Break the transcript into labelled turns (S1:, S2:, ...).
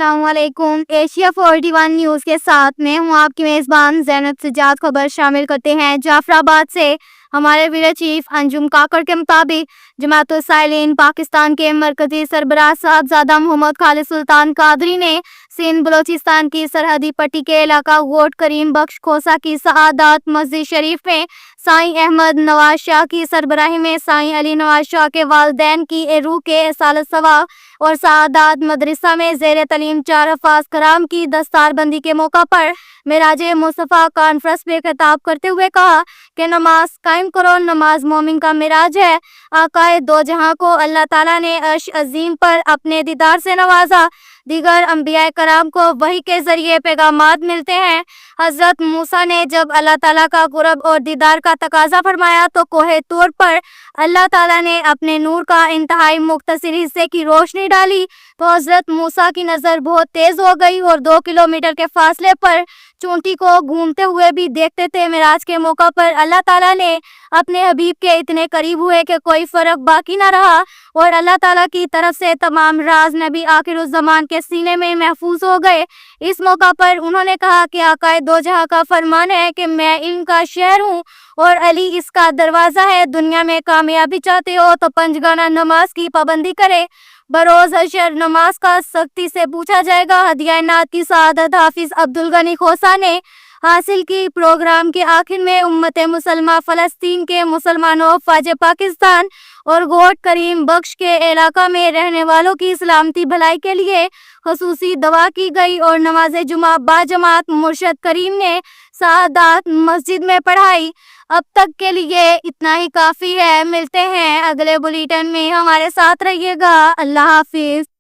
S1: السلام علیکم۔ Asia 41 news کے ساتھ میں ہوں آپ کی میزبان زینب سجاد۔ خبر شامل کرتے ہیں جعفر آباد سے۔ ہمارے بیورو چیف انجم کاکڑ کے مطابق جماعت الصالحین پاکستان کے مرکزی سربراہ صاحبزادہ محمد خالد سلطان قادری نے سندھ بلوچستان کی سرحدی پٹی کے علاقہ گوٹ کریم بخش کھوسہ کی سعادات مسجد شریف میں سائیں احمد نواز شاہ کی سربراہی میں سائیں علی نواز شاہ کے والدین کی روح کے اصالت ثواب اور سعادات مدرسہ میں زیر تعلیم 4 حفاظ کرام کی دستار بندی کے موقع پر معراج مصطفیٰ کانفرنس میں خطاب کرتے ہوئے کہا کہ نماز قائم کرو، نماز مومن کا معراج ہے۔ آقائے دو جہاں کو اللہ تعالیٰ نے عرش عظیم پر اپنے دیدار سے نوازا۔ دیگر انبیاء کرام کو وحی کے ذریعے پیغامات ملتے ہیں۔ حضرت موسیٰ نے جب اللہ تعالیٰ کا قرب اور دیدار کا تقاضا فرمایا تو کوہ طور پر اللہ تعالیٰ نے اپنے نور کا انتہائی مختصر حصے کی روشنی ڈالی تو حضرت موسیٰ کی نظر بہت تیز ہو گئی اور 2 کلومیٹر کے فاصلے پر چونٹی کو گھومتے ہوئے بھی دیکھتے تھے۔ معراج کے موقع پر اللہ تعالیٰ نے اپنے حبیب کے اتنے قریب ہوئے کہ کوئی فرق باقی نہ رہا اور اللہ تعالیٰ کی طرف سے تمام راز نبی آخر الزمان کے سینے میں محفوظ ہو گئے۔ اس موقع پر انہوں نے کہا کہ آقائے دو جہاں کا فرمان ہے کہ میں علم کا شہر ہوں اور علی اس کا دروازہ ہے۔ دنیا میں کامیابی چاہتے ہو تو 5 گانا نماز کی پابندی کرے۔ بروز حشر نماز کا سختی سے پوچھا جائے گا۔ ہدیہ نعت کی سعادت حافظ عبدالغنی کھوسہ نے حاصل کی۔ پروگرام کے آخر میں امت مسلمہ فلسطین کے مسلمانوں، افواج پاکستان اور گوٹ کریم بخش کے علاقہ میں رہنے والوں کی سلامتی بھلائی کے لیے خصوصی دعا کی گئی اور نماز جمعہ باجماعت مرشد کریم نے سعادات مسجد میں پڑھائی۔ اب تک کے لیے اتنا ہی کافی ہے۔ ملتے ہیں اگلے بلیٹن میں، ہمارے ساتھ رہیے گا۔ اللہ حافظ۔